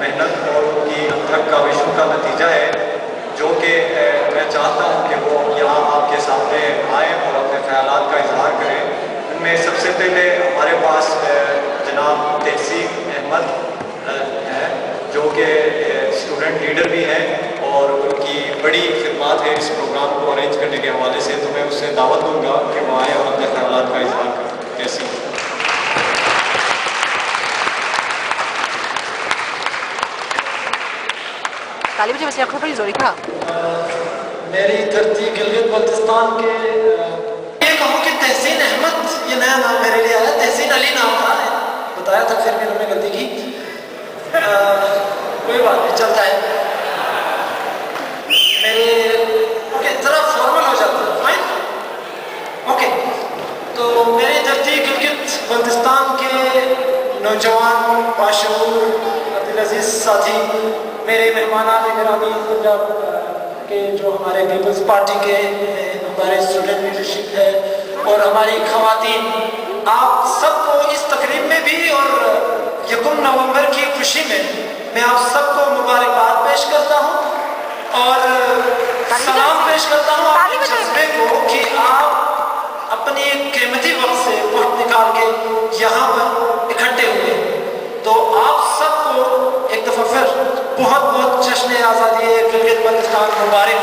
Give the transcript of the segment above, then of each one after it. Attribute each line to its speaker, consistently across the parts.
Speaker 1: محنت اور ان کی انتھک کاوشوں کا نتیجہ ہے، جو کہ میں چاہتا ہوں کہ وہ یہاں آپ کے سامنے آئیں اور اپنے خیالات کا اظہار کریں۔ ان میں سب سے پہلے ہمارے پاس جناب تحسین احمد ہیں، جو کہ اسٹوڈنٹ لیڈر بھی ہیں اور ان کی بڑی خدمات ہے اس پروگرام کو ارینج کرنے کے حوالے سے، تو میں اس سے دعوت دوں گا کہ وہ آئیں اور اپنے خیالات کا اظہار کریں۔ تحسین
Speaker 2: طالب علم سے آنکھوں پر ہی زوری تھا۔
Speaker 3: میری دھرتی گلگت بلتستان کے یہ کہوں کہ تحسین احمد یہ نیا نام میرے لیے آیا، تحسین علی نام تھا، بتایا تھا پھر بھی انہوں نے غلطی کی، کوئی بات نہیں، چلتا ہے۔ میرے اوکے ذرا فارمل ہو جاتا ہے، فائن اوکے۔ تو میری دھرتی گلگت بلتستان کے نوجوان باشعور عبدالعزیز ساتھی، میرے مہمانان گرامی پنجاب کے جو ہمارے پیپلز پارٹی کے ہمارے اسٹوڈنٹ لیڈرشپ ہے اور ہماری خواتین، آپ سب کو اس تقریب میں بھی اور 1 نومبر کی خوشی میں آپ سب کو مبارکباد پیش کرتا ہوں اور سلام پیش کرتا ہوں آپ کے جذبے کو کہ آپ اپنی قیمتی وقت سے وقت نکال کے یہاں پر اکٹھے ہوئے۔ تو آپ سب کو ایک دفعہ پھر بہت بہت جشن آزادی گلگت بلتستان مبارک۔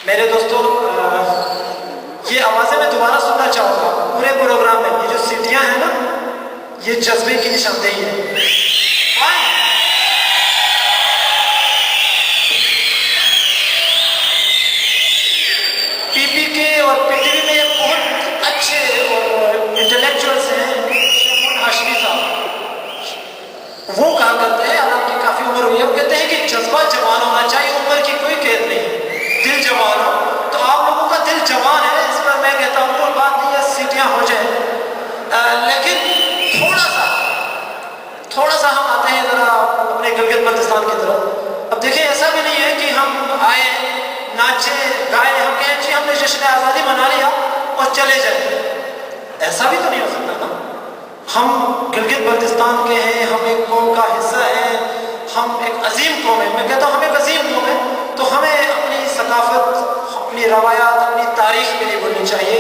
Speaker 3: میرے دوستو، یہ آوازیں میں دوبارہ سننا چاہوں گا پورے پروگرام میں، یہ جو سیٹیاں ہیں نا، یہ جذبے کی نشاندہی ہے۔ پی پی کے اور پی ٹی وی میں بہت اچھے اور انٹلیکچوئلس ہیں، ہاشمی صاحب، وہ کہا کرتے ہیں، اور آپ کی کافی عمر ہوئی ہے، وہ کہتے ہیں کہ جذبہ جوان ہونا چاہیے، عمر کی کوئی قید نہیں، دل جوان ہو۔ تو آپ لوگوں کا دل جوان ہے، اس پر میں کہتا ہوں کوئی بات نہیں ہے، سیٹیاں ہو جائیں، لیکن تھوڑا سا ہم آتے ہیں ذرا اپنے گلگت بلتستان کی طرف۔ اب دیکھیں ایسا بھی نہیں ہے کہ ہم آئے ناچے گائے، ہم کہیں جی ہم نے جشن آزادی منا لیا اور چلے جائیں، ایسا بھی تو نہیں ہو سکتا نا۔ ہم گلگت بلتستان کے ہیں، ہم ایک قوم کا حصہ ہیں، ہم ایک عظیم قوم ہے، میں کہتا ہوں ہم ایک عظیم قوم ہے، تو ہمیں اپنی ثقافت، اپنی روایات، اپنی تاریخ بھی نہیں بھولنی چاہیے،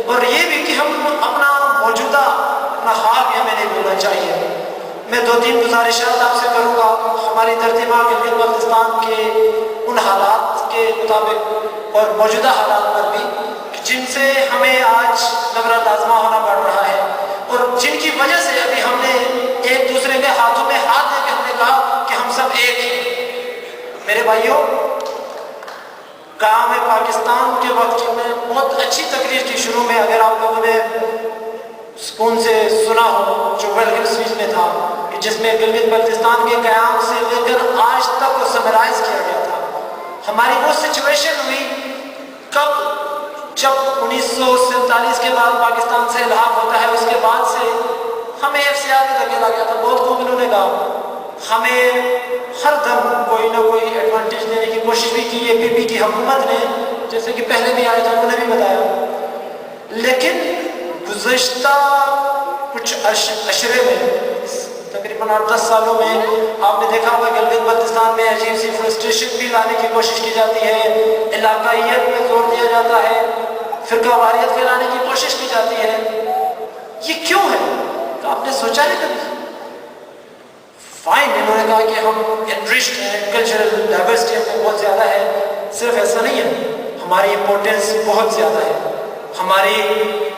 Speaker 3: اور یہ بھی کہ ہم اپنا موجودہ اپنا حال بھی ہمیں نہیں بھولنا چاہیے۔ میں 2-3 گزارشات آپ سے کروں گا ہماری دھرتی ماں گلگت بلتستان کے ان حالات کے مطابق اور موجودہ حالات پر بھی، جن سے ہمیں آج نبرد آزما ہونا پڑ رہا ہے، اور جن کی وجہ سے ابھی ہم نے ایک دوسرے کے ہاتھوں میں ہاتھ دے کے ہم نے کہا کہ ہم سب ایک ہیں۔ میرے بھائیوں، کام پاکستان کے وقت میں بہت اچھی تقریر کی شروع میں، اگر آپ لوگوں نے سکون سے سنا ہو، جو ویلکم اسپیچ میں تھا، کہ جس میں گلگت بلتستان کے قیام سے لے کر آج تک کو سمرائز کیا گیا تھا۔ ہماری وہ سچویشن ہوئی کب، جب 1947 کے بعد پاکستان سے الحاق ہوتا ہے، اس کے بعد سے ہمیں FCR میں دھکیلا گیا تھا۔ بہت خوب انہوں نے کہا، ہمیں ہر دم کوئی نہ کوئی ایڈوانٹیج دینے کی کوشش بھی کی ہے پی پی کی حکومت نے، جیسے کہ پہلے بھی آئے تھے انہوں نے بھی بتایا، لیکن گزشتہ کچھ اشرے میں، تقریباً 8-10 سالوں میں آپ نے دیکھا ہوگا گلگت بلتستان میں عجیب سی فرسٹریشن بھی لانے کی کوشش کی جاتی ہے، علاقائیت پہ زور دیا جاتا ہے، فرقہ واریت پھیلانے کی کوشش کی جاتی ہے۔ یہ کیوں ہے؟ تو آپ نے سوچا ہے کبھی؟ فائن، انہوں نے کہا کہ ہم انرچڈ ہیں، کلچرل ڈائیورسٹی ہم میں بہت زیادہ ہے، صرف ایسا نہیں ہے، ہماری امپورٹنس بہت زیادہ ہے، ہماری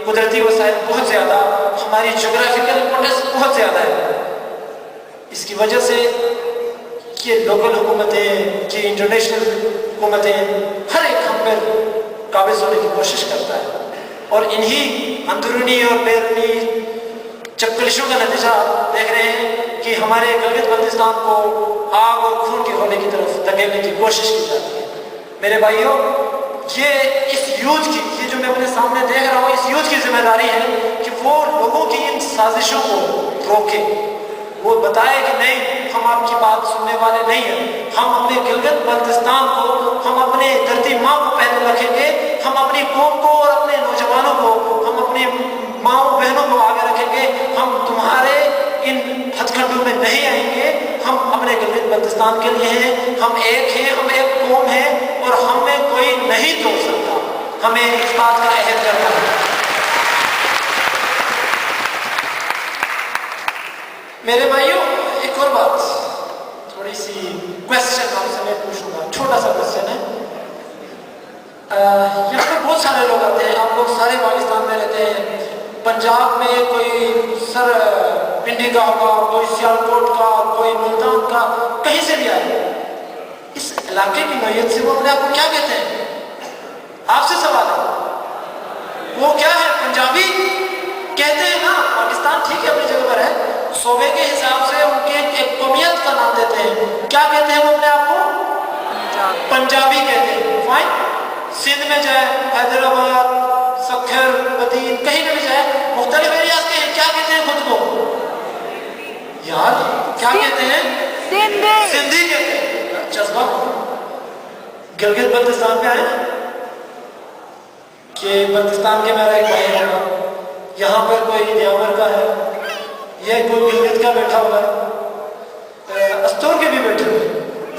Speaker 3: قدرتی وسائل بہت زیادہ، ہماری جغرافیکل امپورٹنس بہت زیادہ ہے۔ اس کی وجہ سے یہ لوکل حکومتیں، یہ انٹرنیشنل حکومتیں، ہر ایک ہم پر قابض ہونے کی کوشش کرتا ہے، اور انہی اندرونی اور بیرونی چکلشوں کا نتیجہ دیکھ رہے ہیں کہ ہمارے گلگت بلتستان کو آگ اور خون کے ہونے کی طرف دھکیلنے کی کوشش کی جاتی ہے۔ میرے بھائیوں، یہ اس یوتھ کی، یہ جو میں اپنے سامنے دیکھ رہا ہوں، اس یوتھ کی ذمہ داری ہے کہ وہ لوگوں کی ان سازشوں کو روکے، وہ بتائے کہ نہیں، ہم آپ کی بات سننے والے نہیں ہیں، ہم اپنے گلگت بلتستان کو، ہم اپنے دھرتی ماں کو پہلے رکھیں گے، ہم اپنی قوم کو اور اپنے نوجوانوں کو، ہم اپنی ماؤں بہنوں کو آگے رکھیں گے، ہم تمہارے بلتستان کے لیے ہیں. ہم ایک ہیں, ہم ایک قوم ہیں اور ہمیں کوئی نہیں توڑ سکتا. ہمیں اس بات کا عہد کرنا ہے. میرے بھائیوں, ایک اور بات, تھوڑی سی کوشچن آپ سے میں پوچھوں گا, چھوٹا سا کوشچن ہے. یہاں پہ بہت سارے لوگ آتے ہیں, آپ لوگ سارے پاکستان میں رہتے ہیں. پنجاب میں کوئی سر پنڈی کا ہوگا, کوئی سیالکوٹ کا, کوئی ملتان کا, کہیں سے بھی آئے. اس علاقے کی نوعیت سے وہ اپنے آپ کو کیا کہتے ہیں؟ آپ سے سوال ہے, وہ کیا ہے؟ پنجابی کہتے ہیں نا. پاکستان ٹھیک ہے اپنی جگہ پر ہے, صوبے کے حساب سے ان کے ایک قومیت کا نام دیتے ہیں. کیا کہتے ہیں وہ اپنے آپ کو؟ پنجابی کہتے ہیں. فائن. سندھ میں جائے, حیدرآباد, سکھر, بدین, کہیں پہ بھی جائے, مختلف ایریاز کے ہیں, کیا کہتے ہیں خود کو؟ یار کیا کہتے ہیں؟ سندھی کہتے ہیں. جذبہ. گلگت بلتستان پہ آئے کہ بلتستان کے میرا ایک بھائی ہوگا, یہاں پر کوئی نیامر کا ہے, یہ کوئی گلگت کا بیٹھا ہوا ہے, استور کے بھی بیٹھے ہوئے.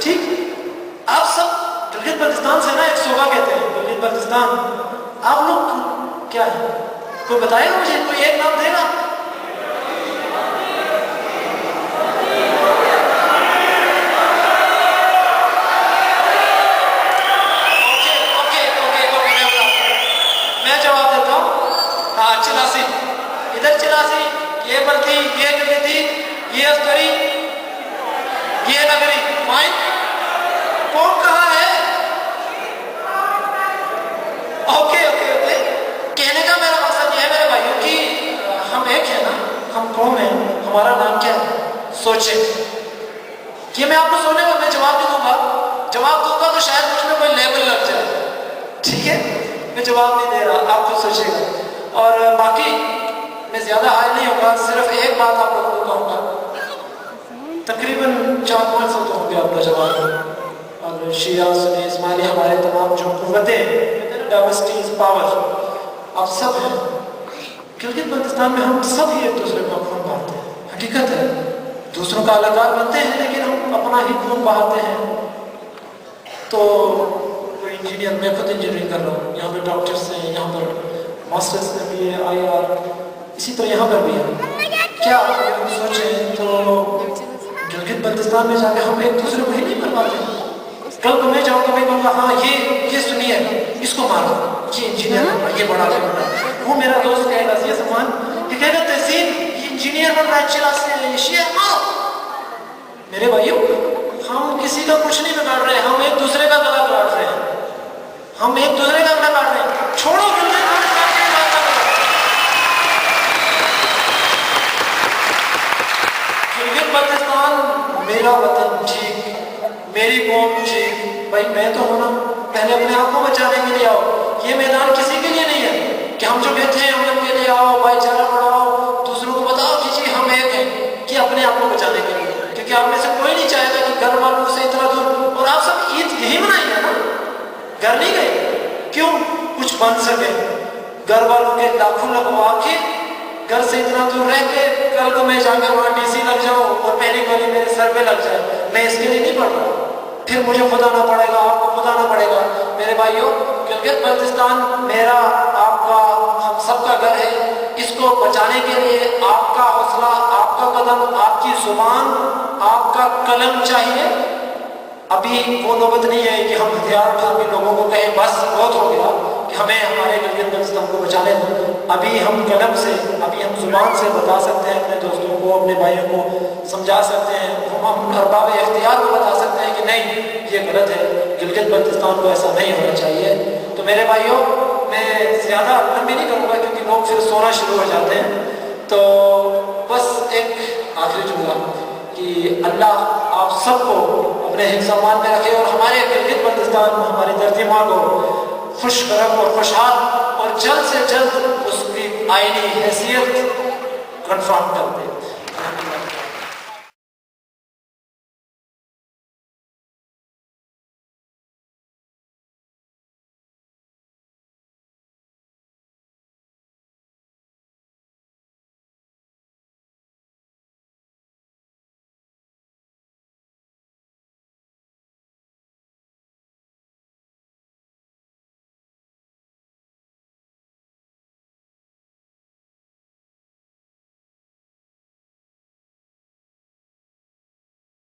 Speaker 3: ٹھیک, آپ سب گلگت بلتستان سے نا, ایک صوبہ کہتے ہیں گلگت بلتستان. آپ لوگ کیا ہے؟ کوئی بتائے گا مجھے, کوئی ایک نام دے گا؟ میں جواب دیتا ہوں. ہاں, چلاسی. ادھر چلاسی, یہ بلتی, یہ گلگتی, یہ استوری, یہ نگری. فائن. کون کہاں ہے؟ Okay okay okay. کہنے کا میرا مقصد یہ ہے میرے بھائیوں کہ ہم ایک ہیں نا, ہم قوم ہیں. ہمارا نام کیا ہے؟ سوچیں. یہ میں آپ کو سونے کا میں جواب نہیں دوں گا. جواب دوں گا تو شاید مجھ میں کوئی لیبل لگ جائے. ٹھیک ہے, میں جواب نہیں دے رہا, آپ خود سوچے گا. اور باقی میں زیادہ حائل نہیں ہوگا, صرف ایک بات آپ لوگوں کو کہوں گا. تقریباً 4-5 سال تو ہو گیا اپنا جواب. اور شیعہ سنی اسماعیلی ہمارے تمام جو قوتیں, ڈائورسٹیز, پاور, آپ سب ہیں. گلگت بلتستان میں ہم سب ہی ایک دوسرے کا خون بہاتے ہیں. حقیقت ہے, دوسروں کا الگار بنتے ہیں لیکن ہم اپنا ہی خون بہاتے ہیں. تو کوئی انجینئر, میں خود انجینئرنگ کر رہا ہوں, یہاں پہ ڈاکٹرس ہیں, یہاں پر ماسٹرس میں بھی ہے, IR, اسی طرح یہاں پر بھی ہے. کیا اگر ہم سوچیں تو گلگت بلتستان میں جا کے ہم ایک دوسرے کو ہی نہیں مر پاتے. کل کو میں جاؤں گا, میں کہوں گا ہاں یہ سنیے, اس کو مارو, یہ انجینئر بن رہا, یہ بڑا بن رہا. وہ میرا دوست کہے گا یہ سامان, یہ کہے گا تحسین یہ انجینئر بن رہا ہے, چلا سے شیعہ مارو. میرے بھائیو, ہم کسی کا کچھ نہیں بگاڑ رہے, ہم ایک دوسرے کا گلا کاٹ رہے ہیں. ہم ایک دوسرے کا گلا کاٹ رہے ہیں. چھوڑو گلگت بلتستان کی بات نہ کرو. گلگت بلتستان میرا وطن ٹھیک, میری قوم ٹھیک. بھائی میں تو ہونا, پہلے اپنے آپ کو بچانے کے لیے آؤ. یہ میدان کسی کے لیے نہیں ہے کہ ہم جو کہتے ہیں ہم لوگ کے لیے آؤ, بھائی چارہ بڑھاؤ, دوسروں کو بتاؤ کہ جی ہم ایک ہیں, کہ اپنے آپ کو بچانے کے لیے. کیونکہ آپ میں سے کوئی نہیں چاہے گا کہ گھر والوں سے اتنا دور. اور آپ سب عید یہی منائی ہے نا, گھر نہیں گئے. کیوں؟ کچھ بن سکے. گھر والوں کے لاکھوں لگوا کے, گھر سے اتنا دور رہ کے, کل کو میں جا کے وہاں DC لگ جاؤں اور پہلی گولی میرے سر پہ لگ جائے. میں اس کے لیے نہیں پڑھ رہا. پھر مجھے خدا نہ پڑے گا, آپ کو خدا نہ پڑے گا. میرے بھائیوں, گلگت بلتستان میرا, آپ کا, ہم سب کا گھر ہے. اس کو بچانے کے لیے آپ کا حوصلہ, آپ کا قدم, آپ کی زبان, آپ کا قلم چاہیے. ابھی وہ نوبت نہیں ہے کہ ہم ہتھیار اٹھا کے لوگوں کو کہیں بس بہت ہو گیا کہ ہمیں ہمارے گلگت بلتستان کو بچانے دو. ابھی ہم قلم سے, ابھی ہم زبان سے بتا سکتے ہیں اپنے دوستوں کو, اپنے بھائیوں کو سمجھا سکتے ہیں. ہم ارباب اختیار کو بتا سکتے ہیں کہ نہیں یہ غلط ہے, گلگت بلتستان کو ایسا نہیں ہونا چاہیے. تو میرے بھائیوں, میں زیادہ لمبی نہیں کروں گا کیونکہ لوگ پھر سونا شروع ہو جاتے ہیں. تو بس ایک آخری جملہ کہ اللہ آپ سب کو اپنے حفظ امان میں رکھے اور ہمارے گلگت بلتستان, ہماری دھرتی ماں کو خوش رکھ اور خوشحال, اور جلد سے جلد اس کی آئینی حیثیت کنفرم کر دے.